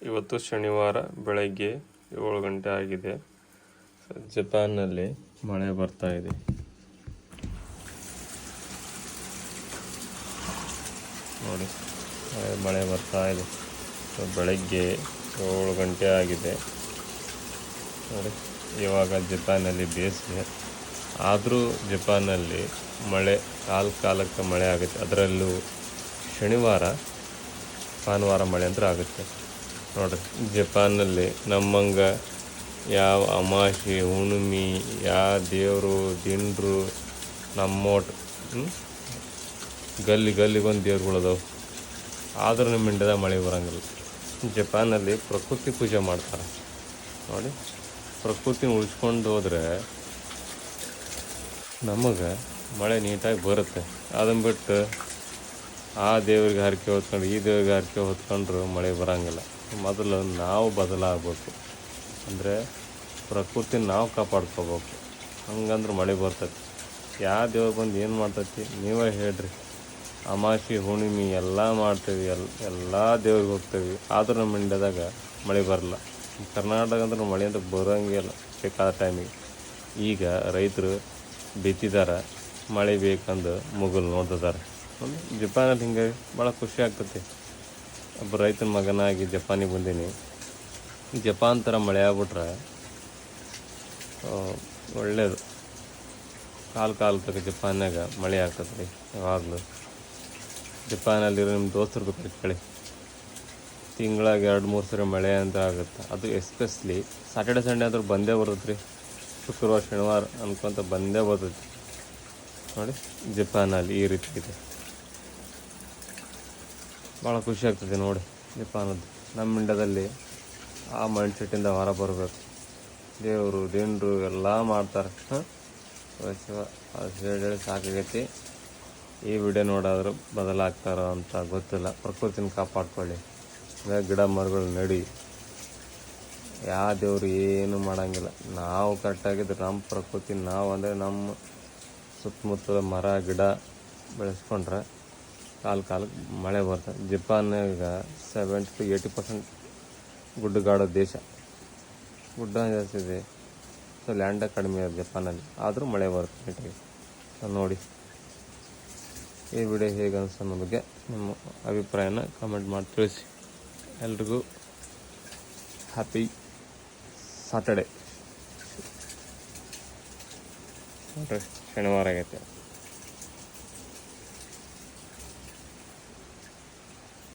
ಇವತ್ತು ಶನಿವಾರ ಬೆಳಗ್ಗೆ 7 ಗಂಟೆ ಆಗಿದೆ. ಜಪಾನ್ನಲ್ಲಿ ಮಳೆ ಬರ್ತಾ ಇದೆ. ನೋಡಿ, ಮಳೆ ಬರ್ತಾ ಇದೆ. ಬೆಳಗ್ಗೆ 7 ಗಂಟೆ ಆಗಿದೆ. ನೋಡಿ, ಇವಾಗ ಜಪಾನಲ್ಲಿ ಬೇಸಿಗೆ ಆದರೂ ಜಪಾನ್ನಲ್ಲಿ ಮಳೆ ಕಾಲಕ್ಕೆ ಮಳೆ ಆಗುತ್ತೆ. ಅದರಲ್ಲೂ ಶನಿವಾರ ಭಾನುವಾರ ಮಳೆ ಅಂತ ಆಗುತ್ತೆ. ನೋಡಿರಿ, ಜಪಾನ್ನಲ್ಲಿ ನಮ್ಮಂಗೆ ಯಾವ ಅಮಾವಾಸ್ಯೆ ಹುಣ್ಣಿಮೆ ಯಾವ ದೇವರು ದಿಂಡ್ರು ನಮ್ಮೋಟ್ ಗಲ್ಲಿಗೊಂದು ದೇವ್ರುಗಳದಾವೆ. ಆದರೂ ನಮ್ಮ ಇಂಡಿಯಾದ ಮಳೆ ಬರೋಂಗಿಲ್ಲ. ಜಪಾನಲ್ಲಿ ಪ್ರಕೃತಿ ಪೂಜೆ ಮಾಡ್ತಾರೆ. ನೋಡಿ, ಪ್ರಕೃತಿನ ಉಳಿಸ್ಕೊಂಡು ಹೋದರೆ ನಮಗೆ ಮಳೆ ನೀಟಾಗಿ ಬರುತ್ತೆ. ಅದನ್ನು ಬಿಟ್ಟು ಆ ದೇವ್ರಿಗೆ ಹರಕೆ ಹೊತ್ಕೊಂಡು ಈ ದೇವ್ರಿಗೆ ಹರಕೆ ಹೊತ್ಕೊಂಡ್ರು ಮಳೆ ಬರೋಂಗಿಲ್ಲ. ಮೊದಲು ನಾವು ಬದಲಾಗಬೇಕು. ಅಂದರೆ ಪ್ರಕೃತಿನ ನಾವು ಕಾಪಾಡ್ಕೋಬೇಕು. ಹಂಗಂದ್ರೆ ಮಳೆ ಬರ್ತೈತಿ. ಯಾವ ದೇವ್ರು ಬಂದು ಏನು ಮಾಡ್ತೈತಿ ನೀವೇ ಹೇಳ್ರಿ. ಅಮಾವಾಸ್ಯೆ ಹುಣ್ಣಿಮೆ ಎಲ್ಲ ಮಾಡ್ತೀವಿ, ಎಲ್ಲ ದೇವ್ರಿಗೆ ಹೋಗ್ತೀವಿ. ಆದರೂ ನಮ್ಮ ಇಂಡಿಯಾದಾಗ ಮಳೆ ಬರಲ್ಲ. ಕರ್ನಾಟಕ ಅಂದ್ರೆ ಮಳೆ ಅಂತ ಬರೋಂಗಿಲ್ಲ ಬೇಕಾದ ಟೈಮಿಗೆ. ಈಗ ರೈತರು ಬಿತ್ತಿದ್ದಾರೆ, ಮಳೆ ಬೇಕಂದು ಮುಗುಲ್ ನೋಡ್ತಿದ್ದಾರೆ. ಜಪಾನಲ್ಲಿ ಹಿಂಗೆ ಭಾಳ ಖುಷಿ ಆಗ್ತೈತಿ. ಒಬ್ಬ ರೈತನ ಮಗನಾಗಿ ಜಪಾನಿಗೆ ಬಂದೀನಿ. ಜಪಾನ್ ಥರ ಮಳೆ ಆಗ್ಬಿಟ್ರೆ ಒಳ್ಳೆಯದು. ಕಾಲ ತನಕ ಜಪಾನ್ಯಾಗ ಮಳೆ ಆಗ್ತದೆ ರೀ. ಯಾವಾಗಲೂ ಜಪಾನಲ್ಲಿರೋ ನಿಮ್ಮ ದೋಸ್ತರು ಬೇಕಾದ್ರೆ ಕೇಳಿ, ತಿಂಗಳಾಗ 2-3 ಸರಿ ಮಳೆ ಅಂತ ಆಗುತ್ತೆ. ಅದು ಎಸ್ಪೆಷಲಿ ಸಾಟರ್ಡೆ ಸಂಡೇ ಆದ್ರೂ ಬಂದೇ ಬರ್ತೈತೆ ರೀ. ಶುಕ್ರವಾರ ಶನಿವಾರ ಅನ್ಕೊಂತ ಬಂದೇ ಬರ್ತೈತಿ. ನೋಡಿ, ಜಪಾನಲ್ಲಿ ಈ ರೀತಿ ಇದೆ. ಭಾಳ ಖುಷಿ ಆಗ್ತದೆ ನೋಡಿ ಜಪಾನದ್ದು. ನಮ್ಮ ಇಂಡಿಯಾದಲ್ಲಿ ಆ ಮೈಂಡ್ ಸೆಟ್ಟಿಂದ ಹೊರ ಬರಬೇಕು. ದೇವರು ದಿಂಡ್ರು ಎಲ್ಲ ಮಾಡ್ತಾರೆ. ಶಿವ ಹೇಳಿ ಸಾಕಾಗೈತಿ. ಈ ವಿಡಿಯೋ ನೋಡಾದರೂ ಬದಲಾಗ್ತಾರೋ ಅಂತ ಗೊತ್ತಿಲ್ಲ. ಪ್ರಕೃತಿನ ಕಾಪಾಡ್ಕೊಳ್ಳಿ. ಗಿಡ ಮರಗಳು ನಡಿ. ಯಾವ ದೇವರು ಏನು ಮಾಡೋಂಗಿಲ್ಲ. ನಾವು ಕರೆಕ್ಟಾಗಿದ್ರೆ ನಮ್ಮ ಪ್ರಕೃತಿ ನಾವು ಅಂದರೆ ನಮ್ಮ ಸುತ್ತಮುತ್ತಲ ಮರ ಗಿಡ ಬೆಳೆಸ್ಕೊಂಡ್ರೆ ಕಾಲಕ್ಕೆ ಮಳೆ ಬರ್ತದೆ. ಜಪಾನ್ಯಾಗ 70-80% ಗುಡ್ಡಗಾಡೋ ದೇಶ. ಗುಡ್ಡ ಜಾಸ್ತಿ ಇದೆ, ಸೊ ಲ್ಯಾಂಡ ಕಡಿಮೆ ಇದೆ ಜಪಾನಲ್ಲಿ. ಆದರೂ ಮಳೆ ಬರುತ್ತೆ ನೀಟಾಗಿ. ನೋಡಿ, ಈ ವಿಡಿಯೋ ಹೇಗೆ ಅನಿಸ್ತು ಅನ್ನೋ ಬಗ್ಗೆ ನಿಮ್ಮ ಅಭಿಪ್ರಾಯನ ಕಮೆಂಟ್ ಮಾಡಿ ತಿಳಿಸಿ. ಎಲ್ರಿಗೂ ಹ್ಯಾಪಿ ಸಾಟರ್ಡೆ. ನೋಡ್ರಿ, ಶನಿವಾರ ಆಗೈತೆ.